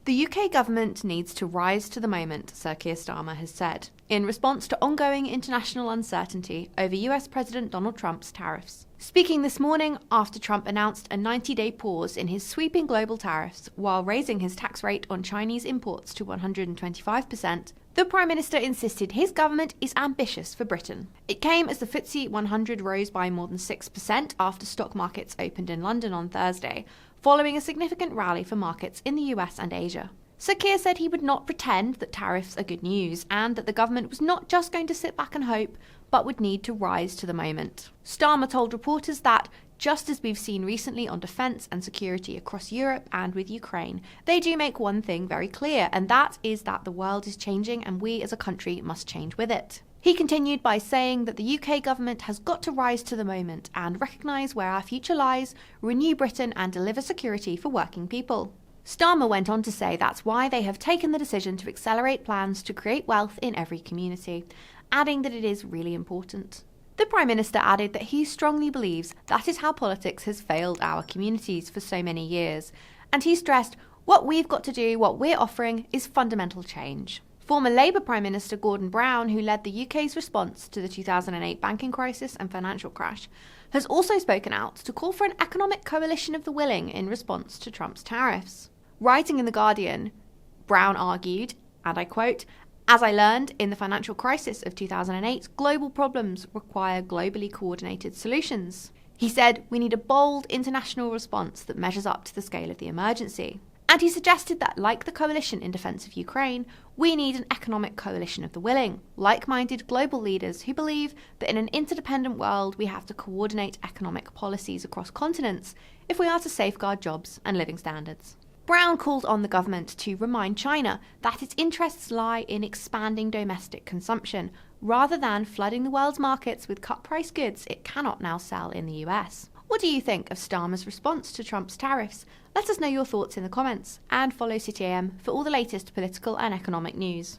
The UK government needs to rise to the moment, Sir Keir Starmer has said, in response to ongoing international uncertainty over US President Donald Trump's tariffs. Speaking this morning after Trump announced a 90-day pause in his sweeping global tariffs while raising his tax rate on Chinese imports to 125%, the Prime Minister insisted his government is ambitious for Britain. It came as the FTSE 100 rose by more than 6% after stock markets opened in London on Thursday, following a significant rally for markets in the US and Asia. Sir Keir said he would not pretend that tariffs are good news and that the government was not just going to sit back and hope, but would need to rise to the moment. Starmer told reporters that, just as we've seen recently on defence and security across Europe and with Ukraine, they do make one thing very clear, and that is that the world is changing and we as a country must change with it. He continued by saying that the UK government has got to rise to the moment and recognise where our future lies, renew Britain and deliver security for working people. Starmer went on to say that's why they have taken the decision to accelerate plans to create wealth in every community, adding that it is really important. The Prime Minister added that he strongly believes that is how politics has failed our communities for so many years, and he stressed what we've got to do, what we're offering, is fundamental change. Former Labour Prime Minister Gordon Brown, who led the UK's response to the 2008 banking crisis and financial crash, has also spoken out to call for an economic coalition of the willing in response to Trump's tariffs. Writing in The Guardian, Brown argued, and I quote, "As I learned in the financial crisis of 2008, global problems require globally coordinated solutions." He said, "We need a bold international response that measures up to the scale of the emergency." And he suggested that, like the coalition in defence of Ukraine, we need an economic coalition of the willing, like-minded global leaders who believe that in an interdependent world we have to coordinate economic policies across continents if we are to safeguard jobs and living standards. Brown called on the government to remind China that its interests lie in expanding domestic consumption, rather than flooding the world's markets with cut-price goods it cannot now sell in the US. What do you think of Starmer's response to Trump's tariffs? Let us know your thoughts in the comments, and follow City AM for all the latest political and economic news.